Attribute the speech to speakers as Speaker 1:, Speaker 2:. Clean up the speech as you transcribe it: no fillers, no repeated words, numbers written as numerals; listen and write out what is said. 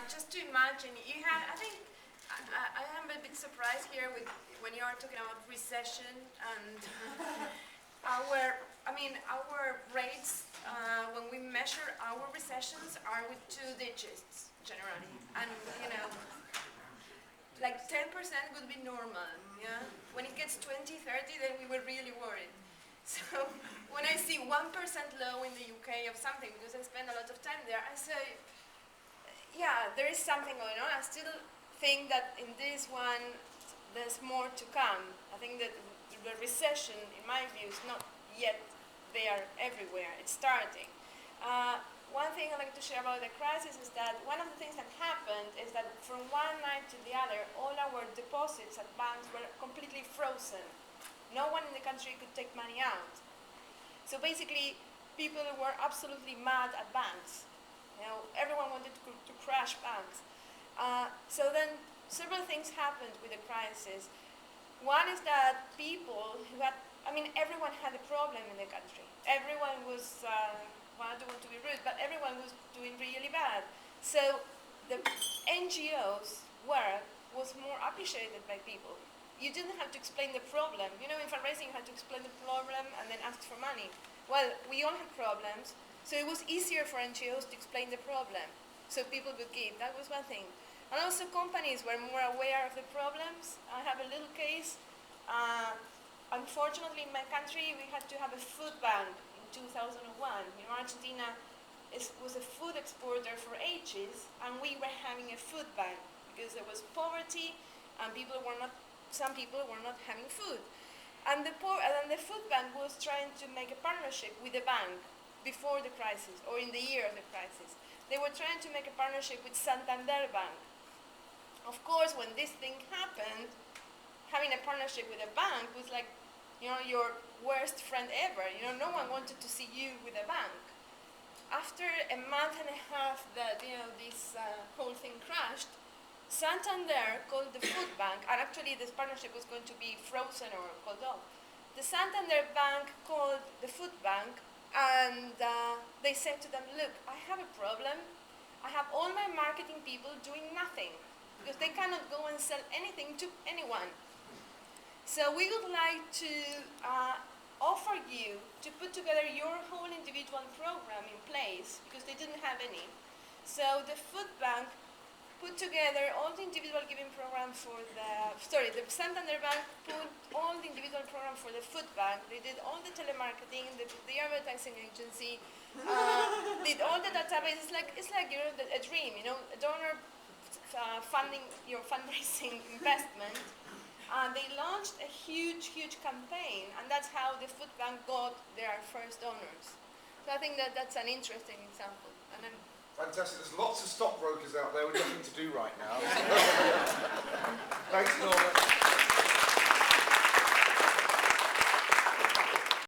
Speaker 1: just to imagine, you have, I think, I am a bit surprised here with when you are talking about recession and our rates, when we measure our recessions are with 2 digits, generally. And, you know, like 10% would be normal, yeah? When it gets 20, 30, then we were really worried. So when I see 1% low in the UK of something, because I spend a lot of time there, I say, yeah, there is something going on. I still think that in this one, there's more to come. I think that the recession, in my view, is not yet there everywhere. It's starting. One thing I'd like to share about the crisis is that one of the things that happened is that from one night to the other, all our deposits at banks were completely frozen. No one in the country could take money out. So basically, people were absolutely mad at banks. You know, everyone wanted to crash banks. So then several things happened with the crisis. One is that people who had, everyone had a problem in the country. Everyone was, well, I don't want to be rude, but everyone was doing really bad. So the NGOs work was more appreciated by people. You didn't have to explain the problem. You know, in fundraising, you had to explain the problem and then ask for money. Well, we all had problems, so it was easier for NGOs to explain the problem, so people would give. That was one thing. And also companies were more aware of the problems. I have a little case. Unfortunately, in my country, we had to have a food bank in 2001. You know, Argentina was a food exporter for ages, and we were having a food bank because there was poverty, and some people were not having food. And the food bank was trying to make a partnership with the bank before the crisis, or in the year of the crisis. They were trying to make a partnership with Santander Bank. Of course, when this thing happened, having a partnership with a bank was like, you know, your worst friend ever. You know, no one wanted to see you with a bank. After a month and a half that, you know, this whole thing crashed, Santander called the food bank, and actually this partnership was going to be frozen or called off. The Santander Bank called the food bank, and they said to them, look, I have a problem. I have all my marketing people doing nothing, because they cannot go and sell anything to anyone. So we would like to offer you to put together your whole individual program in place, because they didn't have any. So the food bank put together all the individual giving program for the Santander Bank put all the individual program for the food bank. They did all the telemarketing, the advertising agency, did all the database. It's like you know, a dream, you know, a donor funding your fundraising investment. They launched a huge campaign, and that's how the food bank got their first donors. So I think that's an interesting example. And then,
Speaker 2: fantastic. There's lots of stockbrokers out there with nothing to do right now. Thanks, Norma.